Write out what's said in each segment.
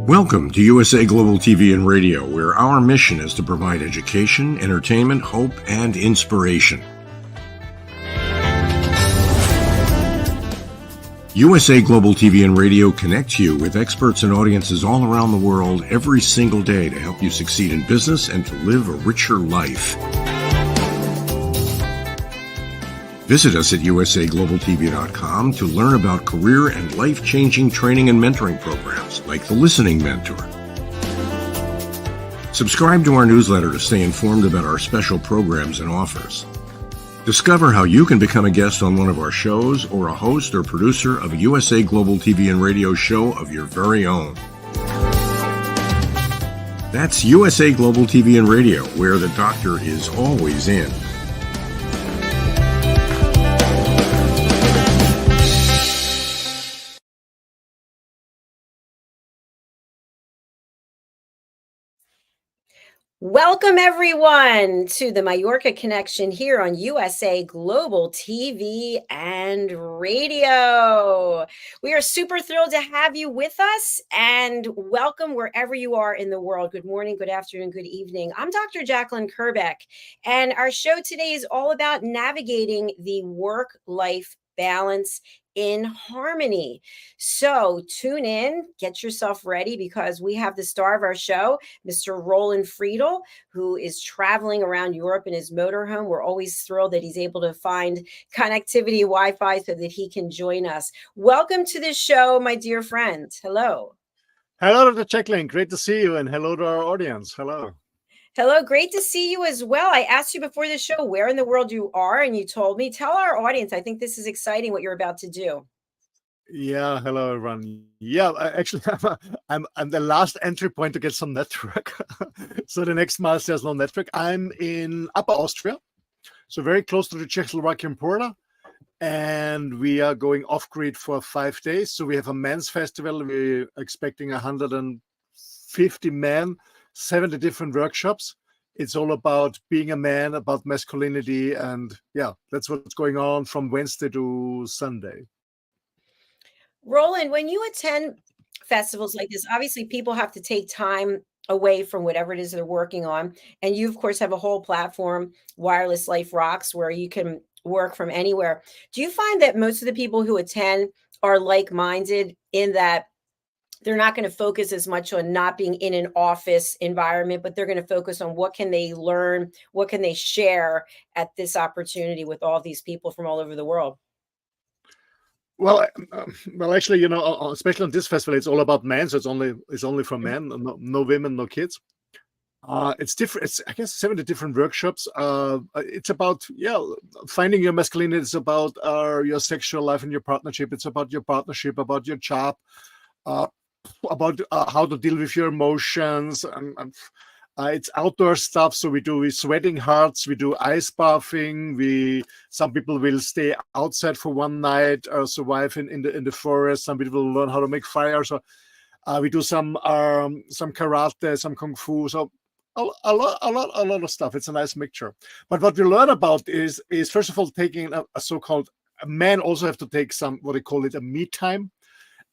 Welcome to USA Global TV and Radio, where our mission is to provide education, entertainment, hope, and inspiration. USA Global TV and Radio connects you with experts and audiences all around the world every single day to help you succeed in business and to live a richer life. Visit us at usaglobaltv.com to learn about career and life-changing training and mentoring programs like the Listening Mentor. Subscribe to our newsletter to stay informed about our special programs and offers. Discover how you can become a guest on one of our shows or a host or producer of a USA Global TV and Radio show of your very own. That's USA Global TV and Radio, where the doctor is always in. Welcome, everyone, to the Mallorca Connection here on USA Global TV and Radio. We are super thrilled to have you with us, and welcome wherever you are in the world. Good morning, good afternoon, good evening. I'm Dr. Jacalyn-Kerbeck, and our show today is all about navigating the work-life balance in harmony. So tune in, get yourself ready, because we have the star of our show, Mr. Roland-Friedl, who is traveling around Europe in his motorhome. We're always thrilled that he's able to find connectivity, Wi-Fi, so that he can join us. Welcome to the show, my dear friend. Hello. Hello, Dr. Jacalyn. Great to see you, and hello to our audience. Hello. Hello, great to see you as well. I asked you before the show where in the world you are, and you told me. Tell our audience, I think this is exciting what you're about to do. Yeah, hello, everyone. Yeah, actually, I'm the last entry point to get some network. So the next mile there's no network. I'm in Upper Austria, so very close to the Czechoslovakian border, and we are going off-grid for 5 days. So we have a men's festival. We're expecting 150 men, 70 different workshops. It's all about being a man, about masculinity, and yeah, that's what's going on from Wednesday to Sunday. Roland, when you attend festivals like this, obviously people have to take time away from whatever it is they're working on. And you, of course, have a whole platform, Wireless Life Rocks, where you can work from anywhere. Do you find that most of the people who attend are like-minded in that they're not going to focus as much on not being in an office environment, but they're going to focus on what can they learn, what can they share at this opportunity with all these people from all over the world? Well, actually, you know, especially on this festival, it's all about men, so it's only for men, no women, no kids. It's different. It's, I guess, 70 different workshops. It's about finding your masculinity. It's about your sexual life and your partnership. It's about your partnership, about your job, about how to deal with your emotions, and it's outdoor stuff. So we do sweating hearts, we do ice bathing. Some people will stay outside for one night, survive in the forest. Some people will learn how to make fire. So We do some karate, some kung fu. So a lot of stuff. It's a nice mixture. But what we learn about is first of all taking a so-called men also have to take some what they call it a me time,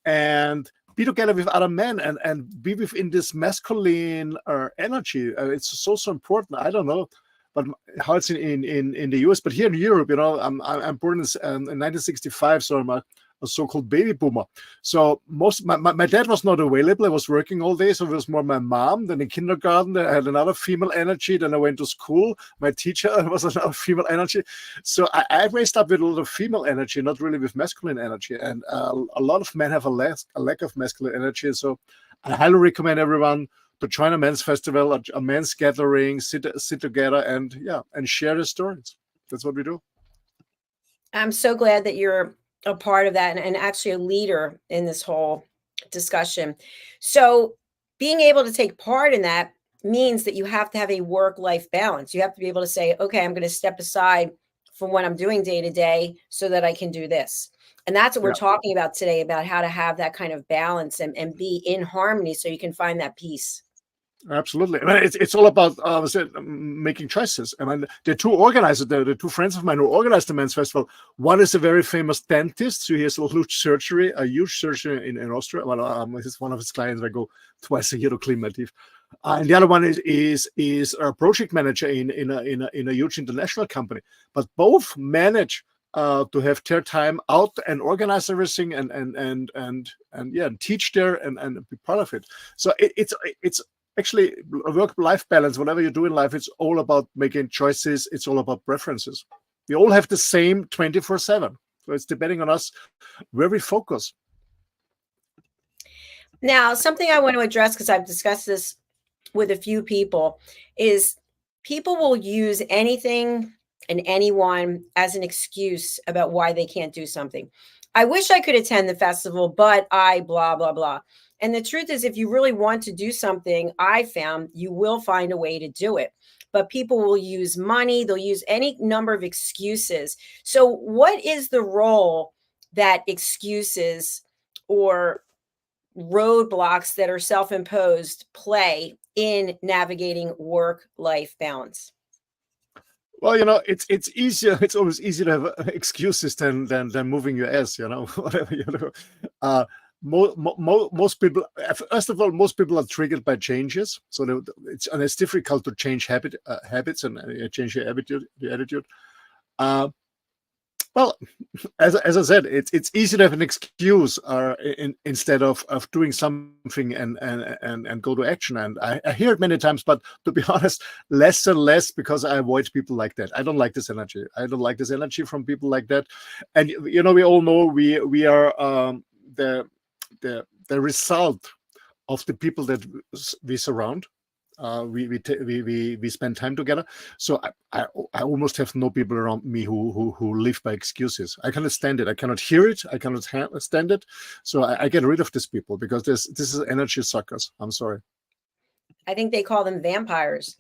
and be together with other men and be within this masculine energy. It's so important. I don't know, but how it's in the US, but here in Europe, I'm born in 1965, so I'm a so-called baby boomer. So my dad was not available. I was working all day, so it was more my mom. Then in kindergarten, I had another female energy. Then I went to school. My teacher was another female energy. So I raised up with a lot of female energy, not really with masculine energy. And a lot of men have a lack of masculine energy. So I highly recommend everyone to join a men's festival, a men's gathering, sit together, and share the stories. That's what we do. I'm so glad that you're a part of that and actually a leader in this whole discussion. So being able to take part in that means that you have to have a work-life balance. You have to be able to say, okay, I'm going to step aside from what I'm doing day to day so that I can do this. And that's what we're talking about today, about how to have that kind of balance and be in harmony so you can find that peace. Absolutely. I mean, it's all about making choices. I mean, the two organizers, the two friends of mine who organized the men's festival, one is a very famous dentist who has a huge surgery in Austria. Well, this is one of his clients. I go twice a year to clean my teeth. And the other one is a project manager in a huge international company. But both manage to have their time out and organize everything and teach there and be part of it. So it's actually a work-life balance. Whatever you do in life, it's all about making choices. It's all about preferences. We all have the same 24/7. So it's depending on us where we focus. Now, something I want to address, because I've discussed this with a few people, is people will use anything and anyone as an excuse about why they can't do something. I wish I could attend the festival, but I blah, blah, blah. And the truth is, if you really want to do something, I found you will find a way to do it. But people will use money. They'll use any number of excuses. So what is the role that excuses or roadblocks that are self-imposed play in navigating work-life balance? Well, it's easier. It's always easier to have excuses than moving your ass. Whatever you do. Most people, first of all, most people are triggered by changes. So it's difficult to change habits and change your attitude. Well, as I said, it's easy to have an excuse instead of doing something and go to action. And I hear it many times, but to be honest, less and less, because I avoid people like that. I don't like this energy. I don't like this energy from people like that. And we all know we are the result of the people that we surround. We spend time together. So I almost have no people around me who live by excuses. I cannot stand it. I cannot hear it. I cannot stand it. So I get rid of these people, because this is energy suckers. I'm sorry. I think they call them vampires.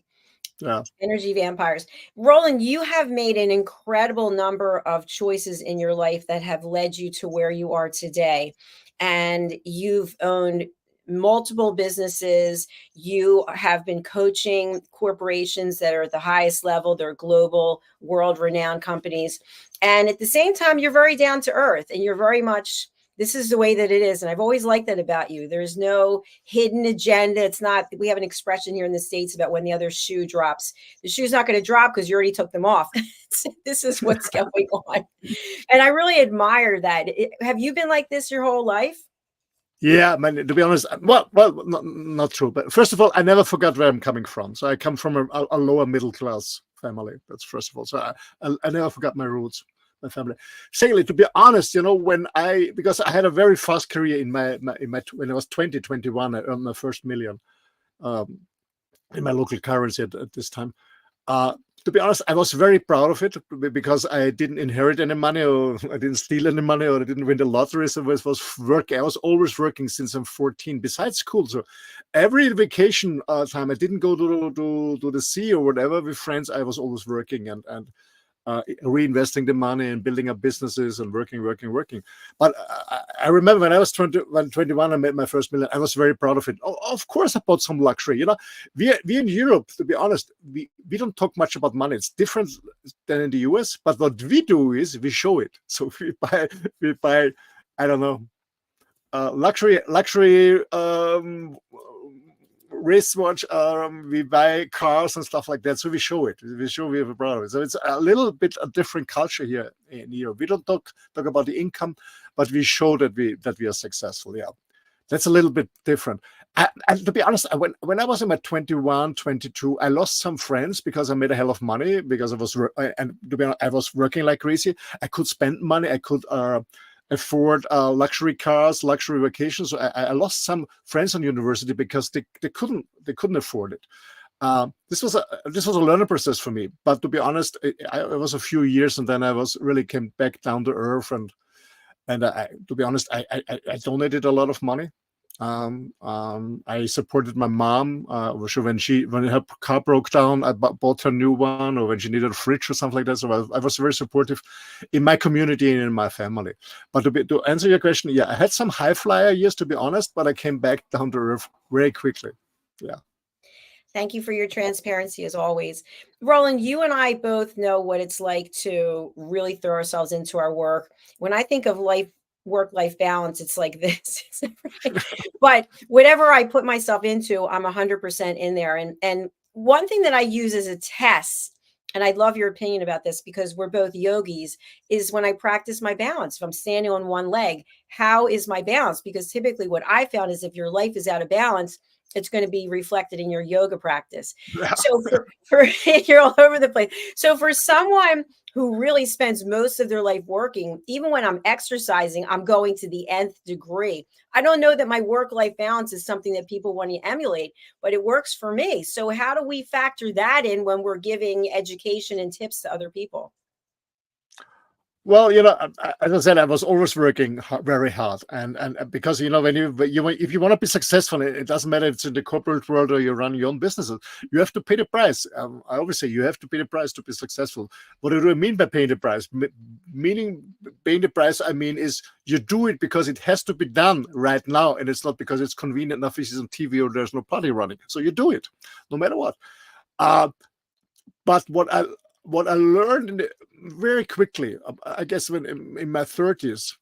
Yeah. Energy vampires. Roland, you have made an incredible number of choices in your life that have led you to where you are today. And you've owned multiple businesses. You have been coaching corporations that are at the highest level. They're global, world-renowned companies. And at the same time, you're very down to earth, and you're very much, this is the way that it is. And I've always liked that about you. There's no hidden agenda. It's not, we have an expression here in the States about when the other shoe drops. The shoe's not going to drop because you already took them off. This is what's going on. And I really admire that. Have you been like this your whole life? Yeah, man, to be honest, well, not true. But first of all, I never forgot where I'm coming from. So I come from a lower middle class family. That's first of all. So I never forgot my roots, my family. Secondly, to be honest, because I had a very fast career in my when I was 21, I earned my first million in my local currency at this time. To be honest, I was very proud of it, because I didn't inherit any money, or I didn't steal any money, or I didn't win the lottery. So I was working. I was always working since I'm 14, besides school. So every vacation time, I didn't go to the sea or whatever with friends. I was always working, and reinvesting the money and building up businesses and working. But I remember when I was 21, I made my first million. I was very proud of it. Of course, I bought some luxury. You know, we in Europe, to be honest, we don't talk much about money. It's different than in the US. But what we do is we show it. So we buy, I don't know, luxury wristwatch, we buy cars and stuff like that. So we show it. We show we have a product. So it's a little bit a different culture here in Europe. We don't talk about the income, but we show that we are successful. Yeah, that's a little bit different. And to be honest, when I was in my 21, 22, I lost some friends because I made a hell of money because and to be honest, I was working like crazy. I could spend money. I could afford luxury cars, luxury vacations. So I lost some friends on university because they couldn't afford it. This was a learning process for me. But to be honest, it was a few years, and then I really came back down to earth. And to be honest, I donated a lot of money. I supported my mom. When her car broke down, I bought her a new one, or when she needed a fridge or something like that. So I was very supportive in my community and in my family. But to answer your question, yeah, I had some high flyer years, to be honest, but I came back down to earth very quickly. Yeah. Thank you for your transparency as always. Roland, you and I both know what it's like to really throw ourselves into our work. When I think of work-life balance, it's like this. But whatever I put myself into, I'm 100% in there. And one thing that I use as a test, and I'd love your opinion about this because we're both yogis, is when I practice my balance. If I'm standing on one leg, how is my balance? Because typically what I found is if your life is out of balance, it's going to be reflected in your yoga practice. So for you're all over the place. So for someone who really spends most of their life working, even when I'm exercising, I'm going to the nth degree. I don't know that my work-life balance is something that people want to emulate, but it works for me. So how do we factor that in when we're giving education and tips to other people? Well, you know, as I said, I was always working very hard, and because you know, if you want to be successful, it doesn't matter if it's in the corporate world or you run your own businesses. You have to pay the price. I always say you have to pay the price to be successful. What do I mean by paying the price? Meaning paying the price, I mean, is you do it because it has to be done right now, and it's not because it's convenient enough. It's on TV or there's no party running, so you do it no matter what. But what I learned very quickly, I guess, when in my 30s,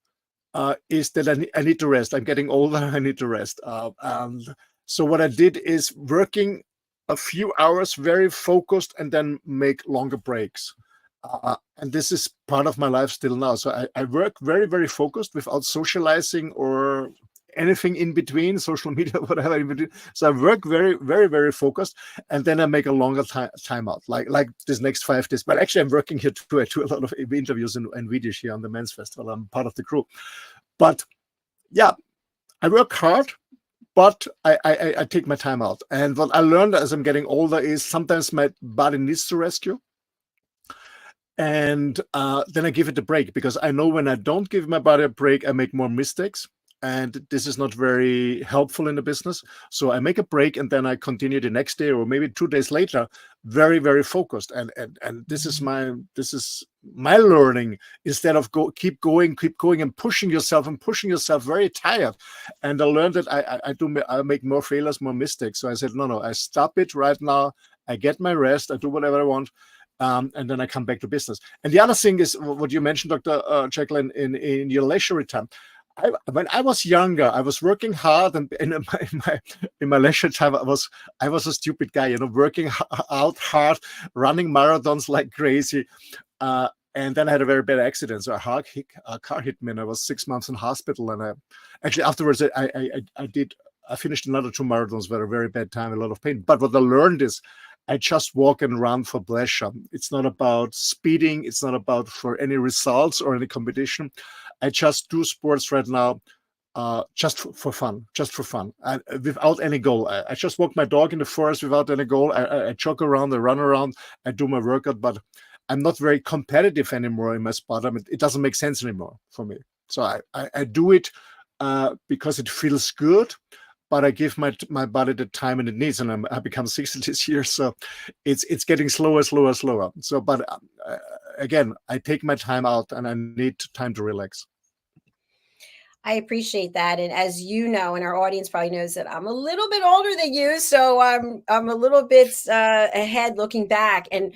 is that I need to rest. I'm getting older. I need to rest. And so what I did is working a few hours, very focused, and then make longer breaks. And this is part of my life still now. So I work very, very focused without socializing or anything in between, social media, whatever in between. So I work very, very, very focused, and then I make a longer time out, like this next 5 days. But actually, I'm working here too. I do a lot of interviews and videos here on the Men's Festival. I'm part of the crew. But yeah, I work hard, but I take my time out. And what I learned as I'm getting older is sometimes my body needs to rescue. And then I give it a break, because I know when I don't give my body a break, I make more mistakes. And this is not very helpful in the business. So I make a break, and then I continue the next day or maybe 2 days later, very, very focused. And this is my learning, instead of keep going and pushing yourself very tired. And I learned that I make more failures, more mistakes. So I said, no, I stop it right now. I get my rest. I do whatever I want. And then I come back to business. And the other thing is what you mentioned, Dr. Jacalyn, in your leisure time. When I was younger, I was working hard, and in my leisure time, I was a stupid guy, working out hard, running marathons like crazy. And then I had a very bad accident. So a car hit me, and I was 6 months in hospital. And actually afterwards, I finished another 2 marathons, very, very bad time, a lot of pain. But what I learned is, I just walk and run for pleasure. It's not about speeding. It's not about for any results or any competition. I just do sports right now just for fun, and without any goal. I just walk my dog in the forest without any goal. I jog around, I run around, I do my workout, but I'm not very competitive anymore in my sport. I mean, it doesn't make sense anymore for me. So I do it because it feels good, but I give my body the time and it needs, and I become 60 this year, so it's getting slower. So, but again, I take my time out and I need time to relax. I appreciate that. And as you know, and our audience probably knows that I'm a little bit older than you. So I'm a little bit ahead looking back. And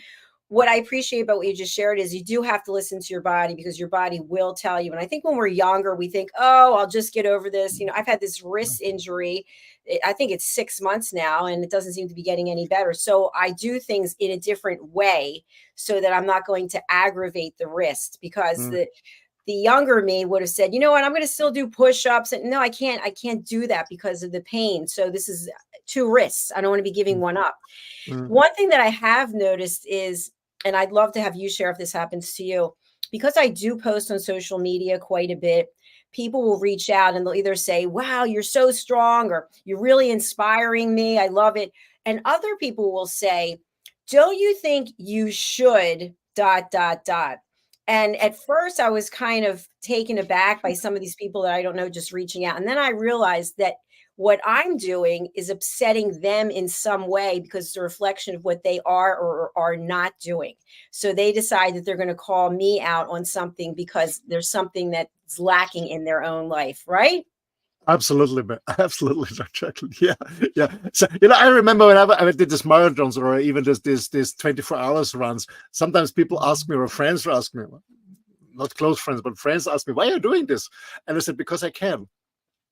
what I appreciate about what you just shared is you do have to listen to your body, because your body will tell you. And I think when we're younger, we think, oh, I'll just get over this. You know, I've had this wrist injury. I think it's 6 months now, and it doesn't seem to be getting any better. So I do things in a different way so that I'm not going to aggravate the wrist, because the younger me would have said, you know what, I'm going to still do push-ups. And no, I can't do that because of the pain. So this is 2 risks. I don't want to be giving one up. One thing that I have noticed is, and I'd love to have you share if this happens to you, because I do post on social media quite a bit, people will reach out and they'll either say, wow, you're so strong, or you're really inspiring me, I love it. And other people will say, don't you think you should ... And at first I was kind of taken aback by some of these people that I don't know just reaching out. And then I realized that what I'm doing is upsetting them in some way, because it's a reflection of what they are or are not doing. So they decide that they're going to call me out on something because there's something that's lacking in their own life, right? Absolutely, man. Absolutely, jacalyn. Yeah. So, I remember when I did this marathons, or even this 24 hours runs. Sometimes people ask me, or friends ask me, not close friends, but friends ask me, why are you doing this? And I said, because I can.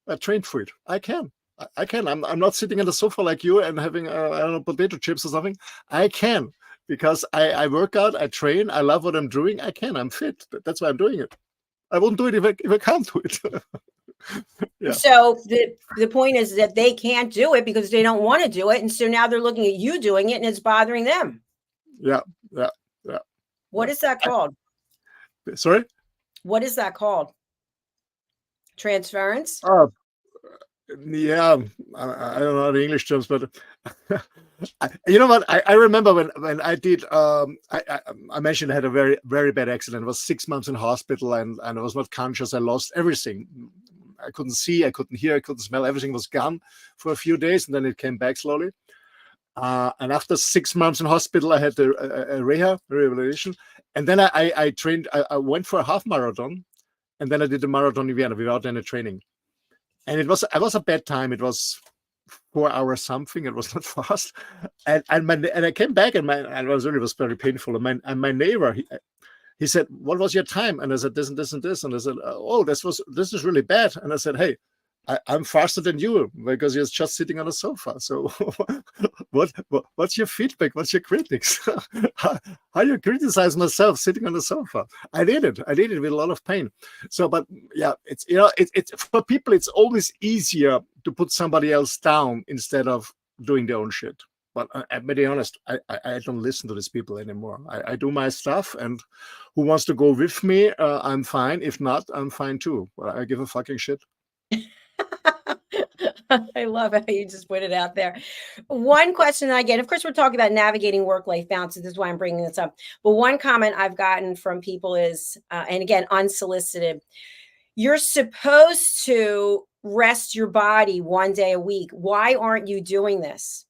I trained for it. I can. I can. I'm not sitting on the sofa like you and having I don't know, potato chips or something. I can, because I work out, I train, I love what I'm doing. I can. I'm fit. That's why I'm doing it. I won't do it if I can't do it. Yeah. So the point is that they can't do it because they don't want to do it, and so now they're looking at you doing it, and it's bothering them. Yeah. What is that called? Sorry? What is that called? Transference? Yeah, I don't know the English terms, but you know what? I remember when I did. I mentioned I had a very, very bad accident. I was 6 months in hospital, and I was not conscious. I lost everything. I couldn't see, I couldn't hear, I couldn't smell. Everything was gone for a few days, and then it came back slowly. And after 6 months in hospital, I had a rehabilitation, and then I trained. I went for a half marathon, and then I did a marathon in Vienna without any training. And it was a bad time. It was 4 hours something. It was not fast. And I came back, and it was very painful. And my neighbor, he said, "What was your time?" And I said, "This and this and this." And I said, "Oh, this is really bad." And I said, "Hey, I'm faster than you because you're just sitting on a sofa. So what's your feedback? What's your critics? how you criticize myself sitting on the sofa?" I did it with a lot of pain. So, but yeah, it's it's for people, it's always easier to put somebody else down instead of doing their own shit. But to be honest, I don't listen to these people anymore. I do my stuff, and who wants to go with me, I'm fine. If not, I'm fine too. But I give a fucking shit. I love how you just put it out there. One question I get, of course, we're talking about navigating work-life balance. This is why I'm bringing this up. But one comment I've gotten from people is, and again, unsolicited, you're supposed to rest your body 1 day a week. Why aren't you doing this?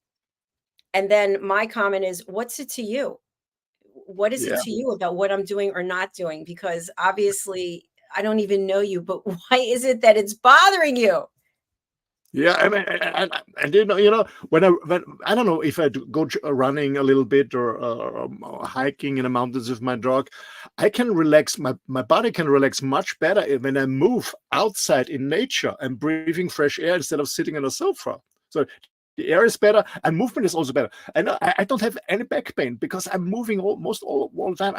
And then my comment is, what's it to you? What is it to you about what I'm doing or not doing? Because obviously I don't even know you, but why is it that it's bothering you? Yeah, I mean, and when I don't know if I go running a little bit or hiking in the mountains with my dog, I can relax. My body can relax much better when I move outside in nature and breathing fresh air instead of sitting on a sofa. So the air is better, and movement is also better. And I don't have any back pain because I'm moving almost all the time.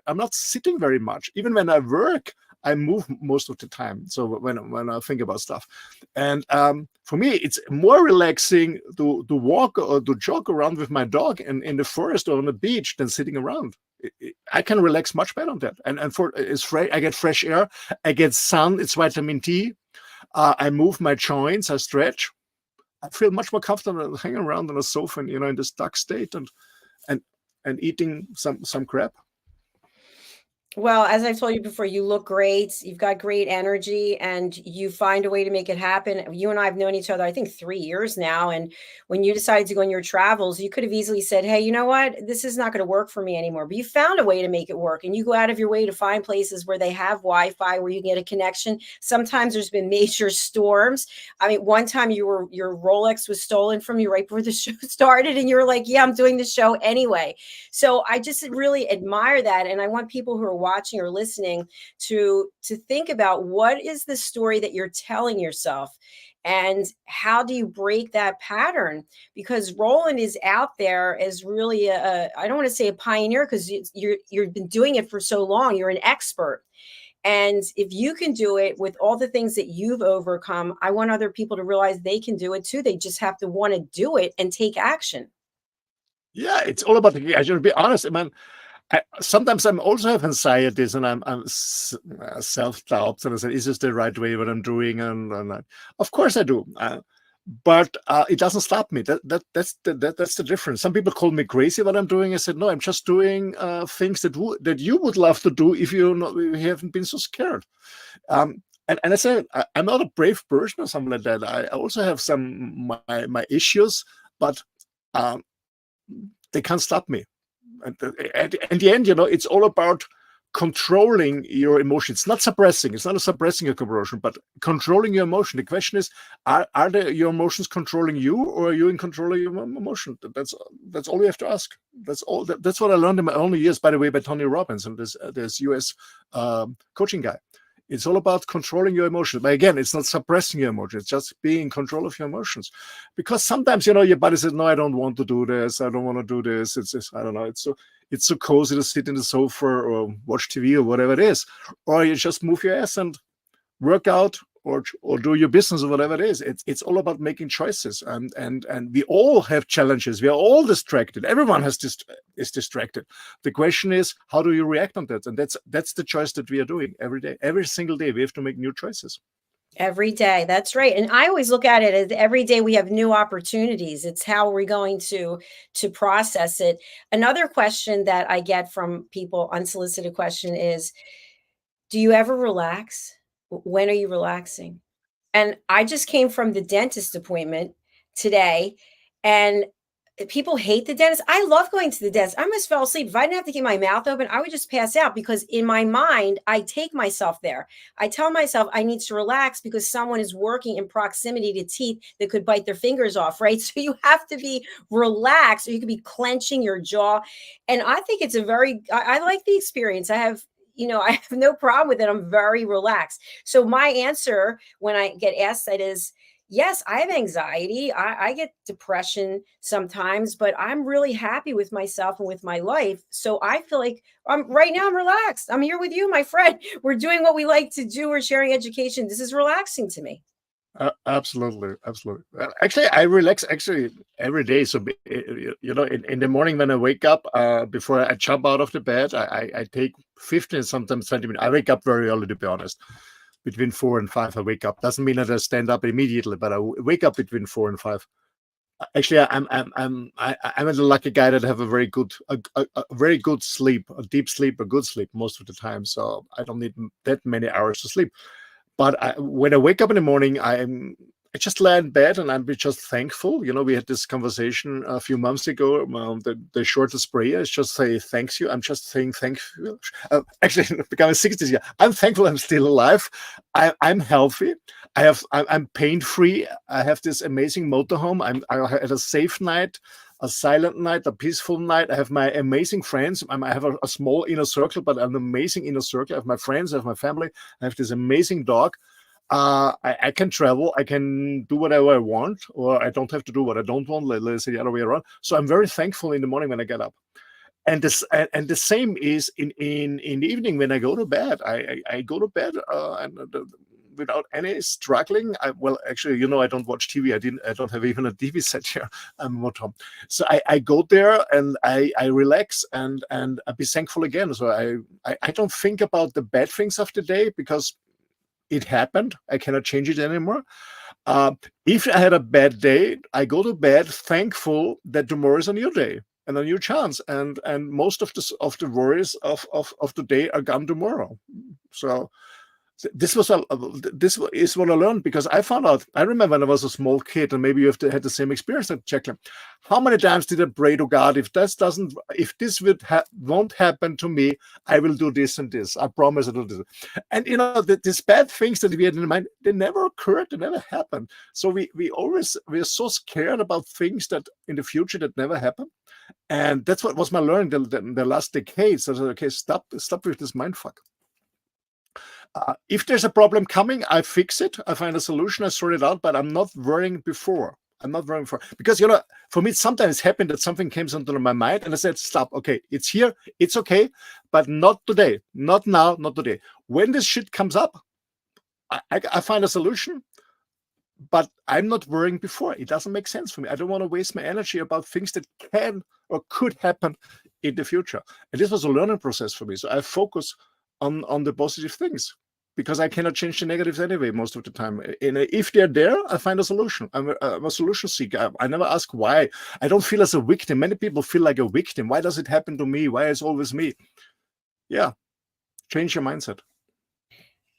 I'm not sitting very much. Even when I work, I move most of the time. So when I think about stuff, and for me, it's more relaxing to walk or to jog around with my dog in the forest or on the beach than sitting around. I can relax much better on that. And for I get fresh air, I get sun. It's vitamin D. I move my joints. I stretch. I feel much more comfortable hanging around on a sofa, and, in this stuck state and eating some crap. Well, as I've told you before, you look great. You've got great energy and you find a way to make it happen. You and I have known each other, I think, 3 years now. And when you decided to go on your travels, you could have easily said, hey, you know what? This is not going to work for me anymore. But you found a way to make it work. And you go out of your way to find places where they have Wi Fi, where you can get a connection. Sometimes there's been major storms. I mean, one time your Rolex was stolen from you right before the show started. And you were like, yeah, I'm doing the show anyway. So I just really admire that. And I want people who are watching or listening to think about what is the story that you're telling yourself and how do you break that pattern, because Roland is out there as really a I don't want to say a pioneer, because you've been doing it for so long, you're an expert. And if you can do it with all the things that you've overcome, I want other people to realize they can do it too. They just have to want to do it and take action. Yeah, it's all about I should be honest. I mean, sometimes I'm also have anxieties and I'm self-doubt, and I say, is this the right way what I'm doing? And of course I do, but it doesn't stop me. That's the difference. Some people call me crazy what I'm doing. I said, no, I'm just doing things that you would love to do if you haven't been so scared. And I say I'm not a brave person or something like that. I also have some my issues, but they can't stop me. At the end, it's all about controlling your emotions. It's not suppressing. It's not a suppressing your emotion, but controlling your emotion. The question is, are your emotions controlling you, or are you in control of your emotion? That's all you have to ask. That's all. That's what I learned in my only years, by the way, by Tony Robbins and this US coaching guy. It's all about controlling your emotions. But again, it's not suppressing your emotions. It's just being in control of your emotions. Because sometimes, your body says, no, I don't want to do this. I don't want to do this. It's just, I don't know. It's so cozy to sit in the sofa or watch TV or whatever it is. Or you just move your ass and work out or do your business or whatever it is. It's all about making choices. And we all have challenges. We are all distracted. Everyone is distracted. The question is, how do you react on that? And that's the choice that we are doing every day. Every single day, we have to make new choices. Every day. That's right. And I always look at it as every day we have new opportunities. It's how we're going to process it. Another question that I get from people, unsolicited question, is, do you ever relax? When are you relaxing? And I just came from the dentist appointment today, and people hate the dentist. I love going to the dentist. I almost fell asleep. If I didn't have to keep my mouth open, I would just pass out, because in my mind, I take myself there. I tell myself I need to relax because someone is working in proximity to teeth that could bite their fingers off, right? So you have to be relaxed, or you could be clenching your jaw. And I think it's I like the experience. I have no problem with it. I'm very relaxed. So my answer when I get asked that is, yes, I have anxiety. I get depression sometimes, but I'm really happy with myself and with my life. So I feel like right now I'm relaxed. I'm here with you, my friend. We're doing what we like to do. We're sharing education. This is relaxing to me. Absolutely. Actually, I relax every day. So, in the morning when I wake up, before I jump out of the bed, I take 15, sometimes 20 minutes. I wake up very early, to be honest. Between 4 and 5, I wake up. Doesn't mean that I stand up immediately, but I wake up between 4 and 5. Actually, I'm a lucky guy that have a very good sleep, a deep sleep, a good sleep most of the time. So I don't need that many hours to sleep. But when I wake up in the morning, I just lie in bed and I'm just thankful. We had this conversation a few months ago. The shortest prayer is just say thanks you. I'm just saying thank you. Actually, becoming 60 years, I'm thankful I'm still alive. I'm healthy. I'm pain-free. I have this amazing motorhome. I had a safe night, a silent night, a peaceful night. I have my amazing friends. I have a small inner circle, but an amazing inner circle. I have my friends, I have my family. I have this amazing dog. I can travel. I can do whatever I want, or I don't have to do what I don't want. Let's say the other way around. So I'm very thankful in the morning when I get up. And the same is in the evening when I go to bed. I go to bed without any struggling. Actually, I don't watch TV. I don't have even a TV set here. I'm at home. So I go there and I relax and I be thankful again. So I don't think about the bad things of the day, because it happened. I cannot change it anymore. If I had a bad day, I go to bed thankful that tomorrow is a new day. and a new chance, and most of the worries of the day are gone tomorrow. So this is what I learned, because I found out. I remember when I was a small kid, and maybe you have had the same experience, Jacalyn. How many times did I pray to God, if this won't happen to me, I will do this and this. I promise I will do this. And these bad things that we had in mind, they never occurred. They never happened. So we are so scared about things that in the future that never happen. And that's what was my learning the last decades. I said, okay, stop with this mindfuck. If there's a problem coming, I fix it. I find a solution. I sort it out. But I'm not worrying before. Because for me, sometimes it's happened that something comes into my mind, and I said, "Stop. Okay, it's here. It's okay, but not today. Not now. Not today. When this shit comes up, I find a solution. But I'm not worrying before. It doesn't make sense for me. I don't want to waste my energy about things that can or could happen in the future. And this was a learning process for me. So I focus on the positive things, because I cannot change the negatives anyway most of the time. And if they're there, I find a solution. I'm a solution seeker. I never ask why. I don't feel as a victim. Many people feel like a victim. Why does it happen to me? Why is it always me? Yeah, change your mindset.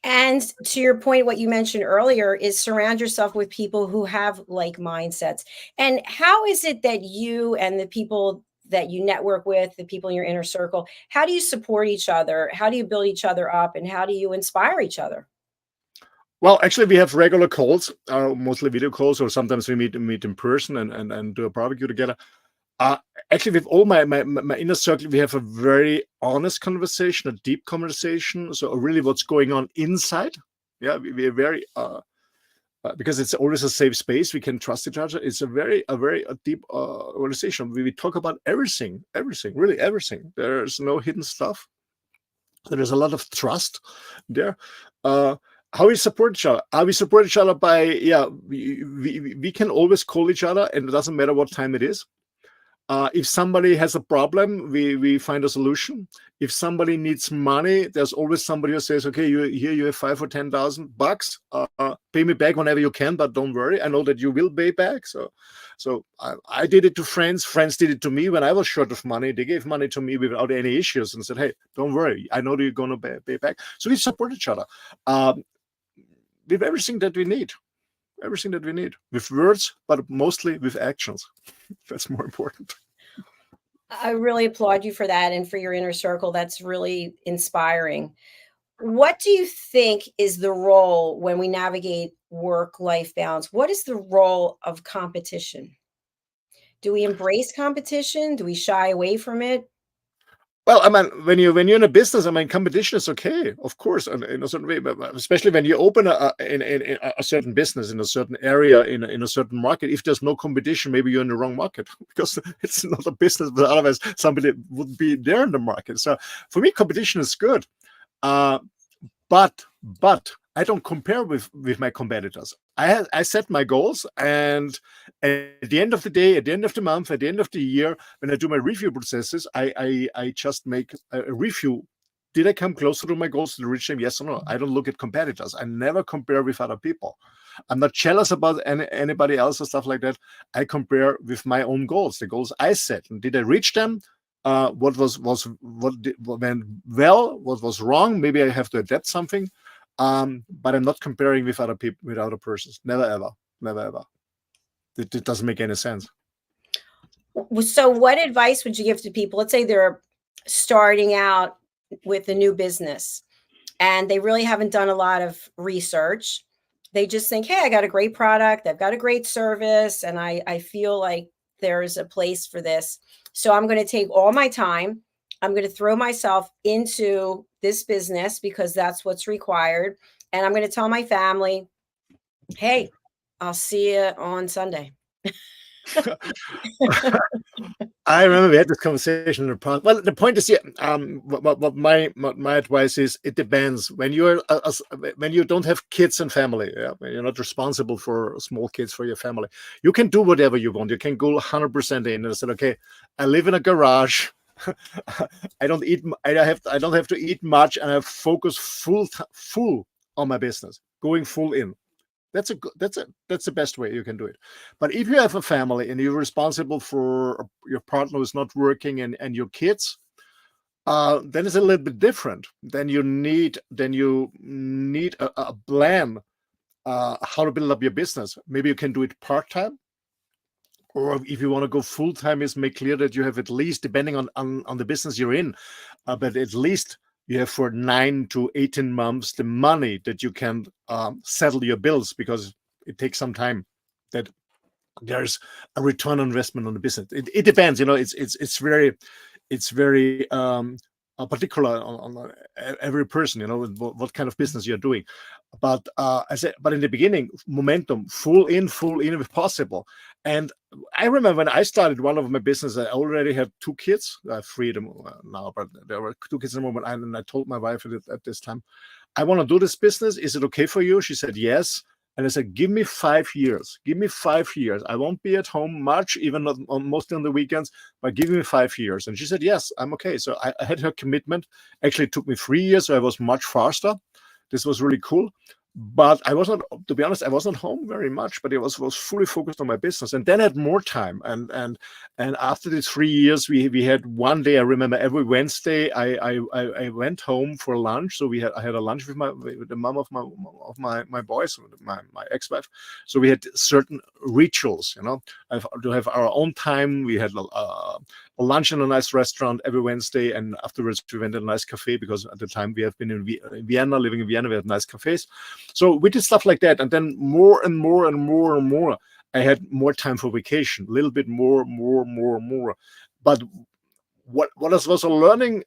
And to your point, what you mentioned earlier is surround yourself with people who have like mindsets. And how is it that you and the people that you network with, the people in your inner circle, how do you support each other? How do you build each other up? And how do you inspire each other? Well, actually, we have regular calls, mostly video calls, or sometimes we meet in person and do a barbecue together. Actually, with all my inner circle, we have a very honest conversation, a deep conversation. So really what's going on inside. Yeah, we are very, because it's always a safe space. We can trust each other. It's a very deep conversation. We talk about everything, really everything. There's no hidden stuff. There is a lot of trust there. How we support each other? We support each other by, we can always call each other, and it doesn't matter what time it is. If somebody has a problem, we find a solution. If somebody needs money, there's always somebody who says, okay, you have $5,000 or $10,000. Pay me back whenever you can, but don't worry. I know that you will pay back. So I did it to friends. Friends did it to me when I was short of money. They gave money to me without any issues and said, hey, don't worry. I know that you're going to pay back. So we support each other with everything that we need. Everything that we need, with words, but mostly with actions. That's more important. I really applaud you for that, and for your inner circle. That's really inspiring. What do you think is the role when we navigate work-life balance? What is the role of competition? Do we embrace competition? Do we shy away from it? Well, I mean, when you're in a business, I mean, competition is okay, of course, in a certain way, but especially when you open in a certain business in a certain area in a certain market. If there's no competition, maybe you're in the wrong market, because it's not a business, but otherwise somebody would be there in the market. So for me, competition is good, but I don't compare with my competitors. I set my goals, and at the end of the day, at the end of the month, at the end of the year, when I do my review processes, I just make a review. Did I come closer to my goals to reach them? Yes or no? I don't look at competitors. I never compare with other people. I'm not jealous about anybody else or stuff like that. I compare with my own goals, the goals I set, and did I reach them? What went well? What was wrong? Maybe I have to adapt something. But I'm not comparing with other people, with other persons. Never ever. It doesn't make any sense. So what advice would you give to people? Let's say they're starting out with a new business and they really haven't done a lot of research. They just think, hey, I got a great product, I've got a great service, and I feel like there's a place for this. So I'm going to take all my time. I'm going to throw myself into this business because that's what's required. And I'm going to tell my family, hey, I'll see you on Sunday. I remember we had this conversation in the past. Well, the point is, what my advice is, it depends. When when you don't have kids and family, when you're not responsible for small kids for your family, you can do whatever you want. You can go 100% in and say, okay, I live in a garage. I don't have to eat much, and I focus full on my business, going full in. That's the best way you can do it. But if you have a family and you're responsible for your partner who's not working and your kids, then it's a little bit different. Then you need a plan how to build up your business. Maybe you can do it part-time, or if you want to go full-time, is make clear that you have at least, depending on the business you're in, but at least you have for 9 to 18 months the money that you can settle your bills, because it takes some time that there's a return on investment on the business. It depends, it's very particular on every person, what kind of business you're doing. But but in the beginning, momentum, full in if possible. And I remember when I started one of my business, I already had 2 kids. I have 3 of them now, but there were 2 kids at the moment. And I told my wife at this time, I want to do this business. Is it okay for you? She said yes. And I said, give me 5 years. Give me 5 years. I won't be at home much, even not mostly on the weekends, but give me 5 years. And she said, yes, I'm okay. So I had her commitment. Actually, it took me 3 years, so I was much faster. This was really cool. But I wasn't, to be honest, I wasn't home very much, but I was fully focused on my business. And then I had more time. And after these 3 years, we had one day, I remember every Wednesday, I went home for lunch. So I had a lunch with the mom of my boys, my ex-wife. So we had certain rituals, to have our own time. We had a lunch in a nice restaurant every Wednesday, and afterwards we went to a nice cafe, because at the time we have been in Vienna, living in Vienna, we had nice cafes. So we did stuff like that, and then more and more and more and more, I had more time for vacation, a little bit more. But what was a learning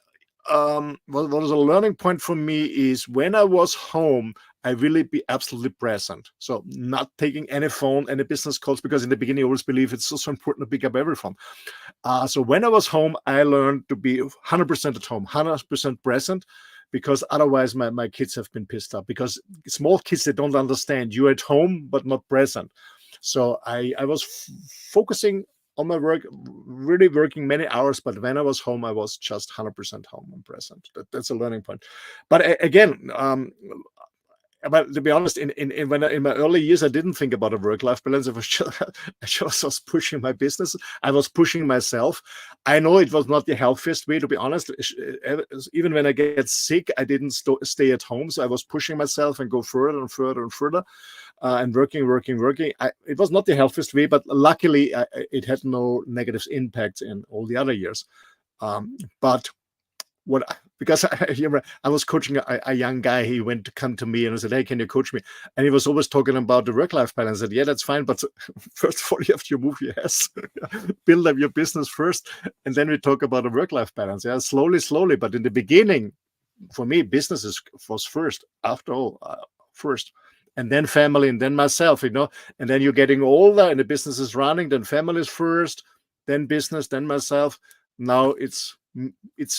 what was a learning point for me is when I was home, I really be absolutely present. So not taking any phone, any business calls, because in the beginning I always believe it's so important to pick up every phone. So when I was home, I learned to be 100% at home, 100% present, because otherwise my kids have been pissed off, because small kids, they don't understand. You're at home, but not present. So I was focusing on my work, really working many hours, but when I was home, I was just 100% home and present. That's a learning point. But again, but to be honest, in my early years, I didn't think about a work-life balance. I just was pushing my business. I was pushing myself. I know it was not the healthiest way, to be honest. Even when I get sick, I didn't stay at home. So I was pushing myself and go further and further and further, and working. It was not the healthiest way, but luckily it had no negative impacts in all the other years. But because I was coaching a young guy, he went to come to me and I said, hey, can you coach me? And he was always talking about the work-life balance. I said, yeah, that's fine, but first of all, you have to move your ass, build up your business first, and then we talk about the work-life balance. Yeah, slowly. But in the beginning, for me, business was first, after all, first. And then family, and then myself, and then you're getting older and the business is running, then family is first, then business, then myself. Now it's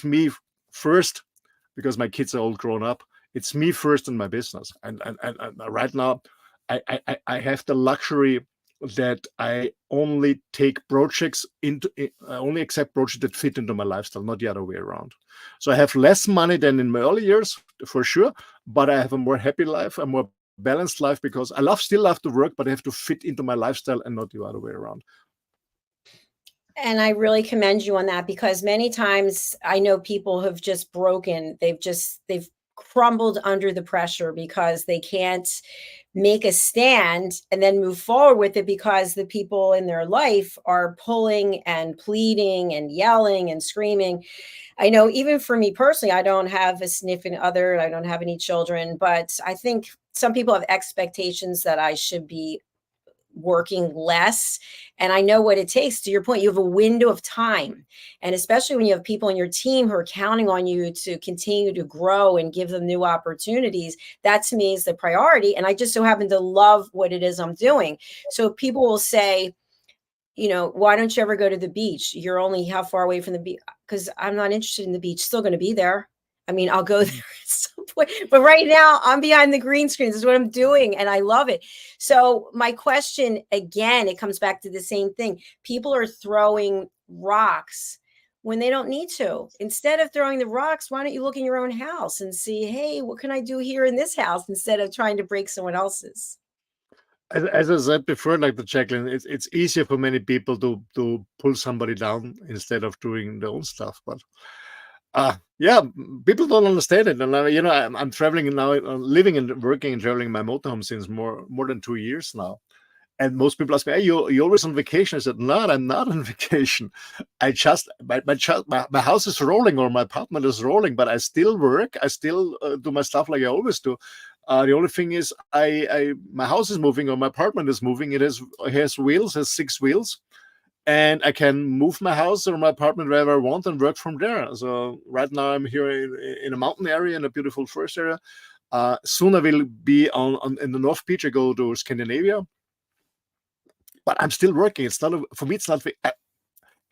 me first, because my kids are all grown up. It's me first in my business. And right now, I have the luxury that I only take projects I only accept projects that fit into my lifestyle, not the other way around. So I have less money than in my early years, for sure, but I have a more happy life, a more balanced life, because I still love to work, but I have to fit into my lifestyle and not the other way around. And I really commend you on that, because many times I know people have just broken. They've crumbled under the pressure because they can't make a stand and then move forward with it, because the people in their life are pulling and pleading and yelling and screaming. I know even for me personally, I don't have a significant other, I don't have any children, but I think some people have expectations that I should be working less. And I know what it takes. To your point, you have a window of time. And especially when you have people in your team who are counting on you to continue to grow and give them new opportunities, that to me is the priority. And I just so happen to love what it is I'm doing. So people will say, why don't you ever go to the beach? You're only how far away from the beach? Because I'm not interested in the beach. Still going to be there. I mean, I'll go there at some point, but right now I'm behind the green screen. This is what I'm doing, and I love it. So my question, again, it comes back to the same thing. People are throwing rocks when they don't need to. Instead of throwing the rocks, why don't you look in your own house and see, hey, what can I do here in this house, instead of trying to break someone else's? As I said before, like the Jacalyn, it's easier for many people to pull somebody down instead of doing their own stuff. But yeah, people don't understand it. And I'm traveling now, living and working and traveling in my motorhome since more than 2 years now. And most people ask me, "Hey, you always on vacation?" I said, "No, I'm not on vacation. I just my house is rolling or my apartment is rolling, but I still work. I still do my stuff like I always do. The only thing is, my house is moving or my apartment is moving. It has wheels, has 6 wheels, and I can move my house or my apartment wherever I want and work from there. So right now I'm here in a mountain area, in a beautiful forest area. Soon I will be on in the North Beach. I go to Scandinavia, but I'm still working. It's not for me. It's not.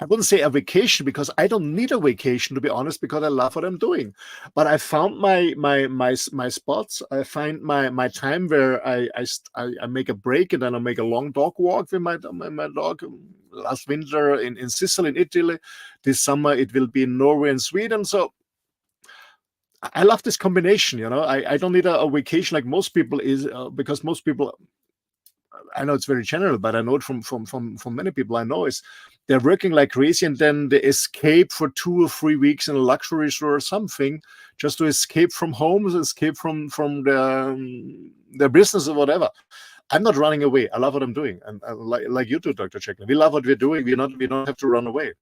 I wouldn't say a vacation because I don't need a vacation, to be honest, because I love what I'm doing. But I found my spots. I find my time where I make a break and then I make a long dog walk with my dog. Last winter in Sicily, in Italy. This summer it will be in Norway and Sweden. So I love this combination. I don't need a vacation like most people is because most people. I know it's very general, but I know it from many people I know is they're working like crazy and then they escape for 2 or 3 weeks in a luxury store or something just to escape from home, escape from their business or whatever. I'm not running away. I love what I'm doing, and like you do, Dr. Jacalyn. We love what we're doing. We don't have to run away.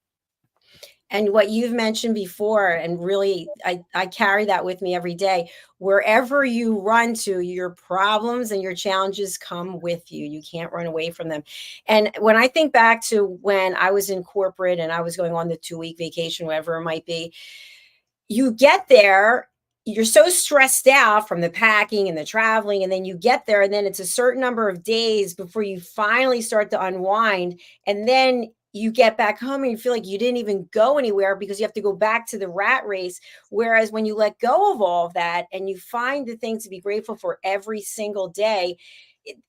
And what you've mentioned before, and really, I carry that with me every day. Wherever you run to, your problems and your challenges come with you. You can't run away from them. And when I think back to when I was in corporate and I was going on the 2-week vacation, whatever it might be, you get there, you're so stressed out from the packing and the traveling, and then you get there, and then it's a certain number of days before you finally start to unwind. And then you get back home and you feel like you didn't even go anywhere because you have to go back to the rat race. Whereas when you let go of all of that and you find the things to be grateful for every single day,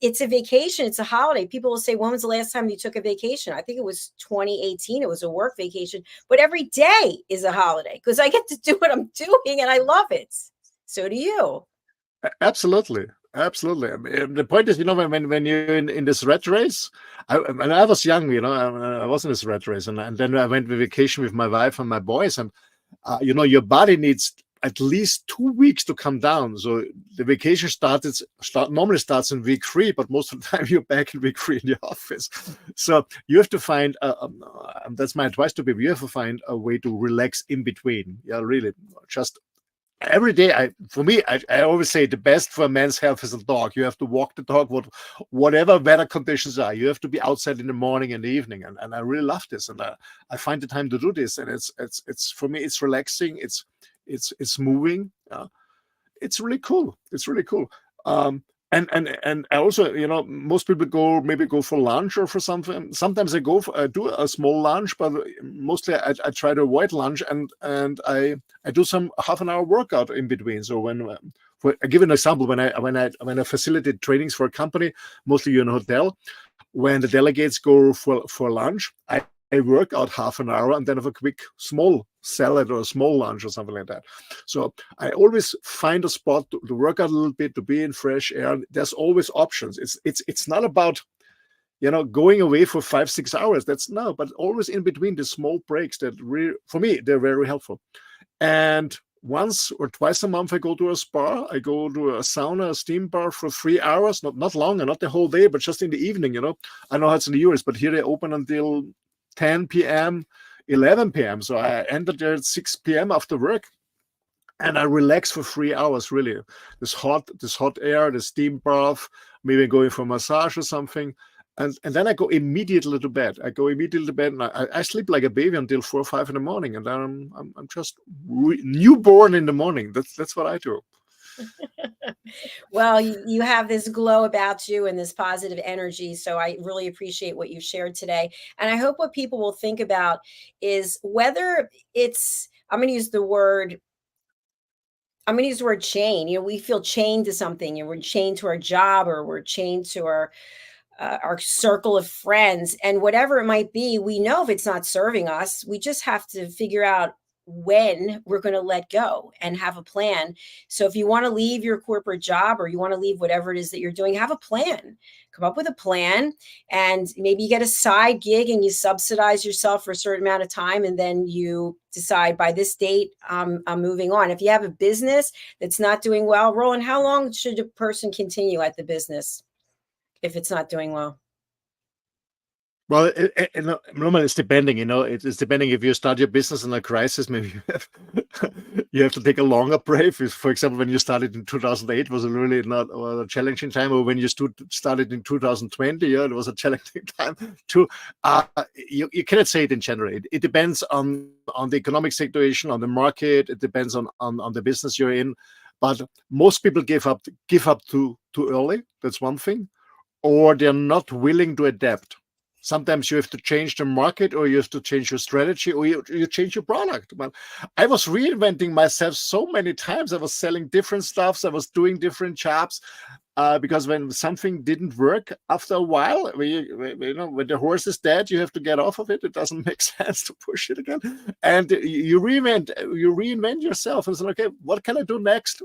it's a vacation. It's a holiday. People will say, when was the last time you took a vacation? I think it was 2018. It was a work vacation, but every day is a holiday because I get to do what I'm doing and I love it. So do you. Absolutely. Absolutely. I mean, the point is, when you're in this rat race, when I was young, I was in this rat race, and then I went on vacation with my wife and my boys, and your body needs at least 2 weeks to come down. So the vacation normally starts in week 3, but most of the time you're back in week 3 in the office. So you have to find, that's my advice to people, you have to find a way to relax in between. Yeah, really, just every day. I always say the best for a man's health is a dog. You have to walk the dog, whatever weather conditions are. You have to be outside in the morning and the evening, and I really love this, and I find the time to do this, and it's for me, it's relaxing, it's moving. It's really cool. It's really cool. And I also, most people go for lunch or for something. Sometimes I do a small lunch, but mostly I try to avoid lunch, and I do some half-an-hour workout in between. So I give an example, when I facilitate trainings for a company, mostly in a hotel, when the delegates go for lunch, I work out half an hour and then have a quick small salad or a small lunch or something like that. So I always find a spot to work out a little bit, to be in fresh air. There's always options. It's not about going away for 5-6 hours. But always in between the small breaks that for me, they're very helpful. And once or twice a month, I go to a spa. I go to a sauna, a steam bar for 3 hours, not longer, not the whole day, but just in the evening. I know how it's in the US, but here they open until 10 p.m., 11 p.m. So I ended there at 6 p.m. after work, and I relax for 3 hours, really. This hot air, the steam bath, maybe going for a massage or something. And then I go immediately to bed. And I sleep like a baby until 4 or 5 in the morning. And then I'm just newborn in the morning. That's what I do. Well, you have this glow about you and this positive energy. So I really appreciate what you shared today. And I hope what people will think about is whether I'm going to use the word chain. We feel chained to something, we're chained to our job, or we're chained to our circle of friends, and whatever it might be, we know if it's not serving us, we just have to figure out when we're going to let go and have a plan. So if you want to leave your corporate job or you want to leave whatever it is that you're doing, have a plan. Come up with a plan, and maybe you get a side gig and you subsidize yourself for a certain amount of time, and then you decide by this date I'm moving on. If you have a business that's not doing well, Roland, how long should a person continue at the business if it's not doing well? Well, normally it's depending, it's depending if you start your business in a crisis, maybe you have to take a longer break. For example, when you started in 2008, was really not a challenging time, or when you started in 2020, it was a challenging time too. You cannot say it in general. It depends on the economic situation, on the market. It depends on the business you're in. But most people give up too early. That's one thing, or they're not willing to adapt. Sometimes you have to change the market, or you have to change your strategy, or you change your product. But I was reinventing myself so many times. I was selling different stuffs. I was doing different jobs because when something didn't work, after a while, when the horse is dead, you have to get off of it. It doesn't make sense to push it again. And you reinvent yourself and say, okay, what can I do next?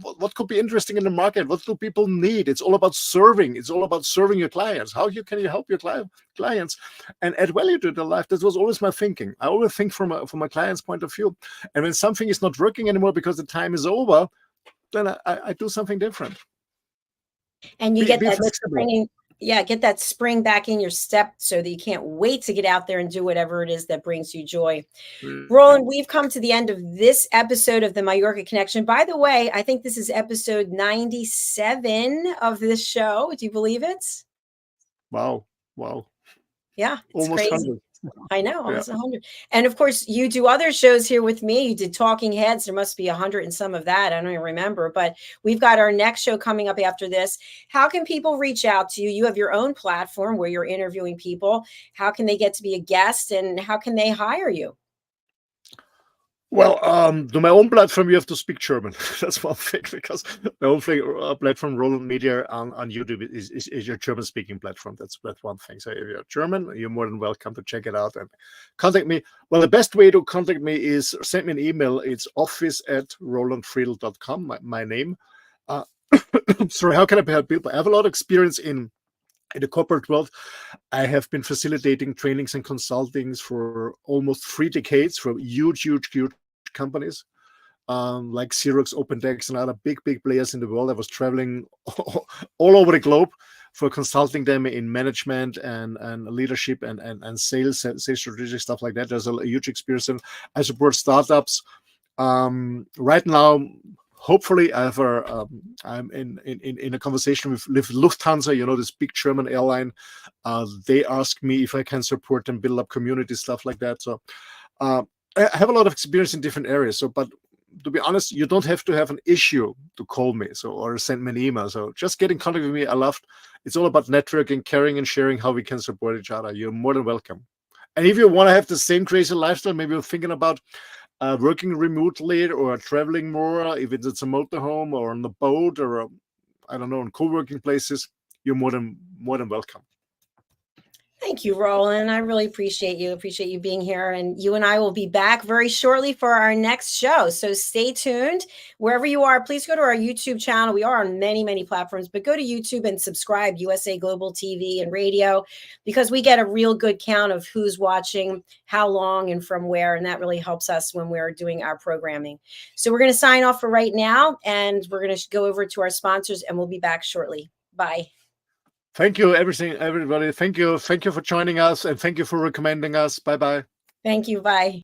What could be interesting in the market? What do people need? It's all about serving. It's all about serving your clients. How can you help your clients and add value to their life? That was always my thinking. I always think from a client's point of view. And when something is not working anymore because the time is over, then I do something different. And you get that spring back in your step so that you can't wait to get out there and do whatever it is that brings you joy. Roland, we've come to the end of this episode of the Mallorca Connection. By the way, I think this is episode 97 of this show. Do you believe it? Wow. Yeah, it's almost crazy. 100. I know, almost 100. And of course, you do other shows here with me. You did Talking Heads. There must be 100 and some of that. I don't even remember. But we've got our next show coming up after this. How can people reach out to you? You have your own platform where you're interviewing people. How can they get to be a guest, and how can they hire you? Well, to my own platform, you have to speak German. That's one thing, because my own platform, Roland Media on YouTube, is your German-speaking platform. That's one thing. So if you're German, you're more than welcome to check it out and contact me. Well, the best way to contact me is send me an email. It's office@roland-friedl.com, my name. Sorry, how can I help people? I have a lot of experience in the corporate world. I have been facilitating trainings and consultings for almost 3 decades for huge companies like Xerox, OpenText, and other big players in the world. I was traveling all over the globe for consulting them in management and leadership and sales strategic stuff like that. There's a huge experience. And I support startups. Right now, hopefully, I'm in a conversation with Lufthansa, this big German airline. They ask me if I can support them build up community, stuff like that. So I have a lot of experience in different areas. But to be honest, you don't have to have an issue to call me or send me an email. So just get in contact with me. It's all about networking, caring, and sharing how we can support each other. You're more than welcome. And if you want to have the same crazy lifestyle, maybe you're thinking about working remotely or traveling more, if it's a motorhome or on the boat or I don't know, in co-working places, you're more than welcome. Thank you, Roland. I really appreciate you. Appreciate you being here. And you and I will be back very shortly for our next show. So stay tuned. Wherever you are, please go to our YouTube channel. We are on many platforms, but go to YouTube and subscribe, USA Global TV and Radio, because we get a real good count of who's watching, how long, and from where. And that really helps us when we're doing our programming. So we're going to sign off for right now, and we're going to go over to our sponsors, and we'll be back shortly. Bye. Thank you, everybody. Thank you for joining us, and thank you for recommending us. Bye-bye. Thank you. Bye.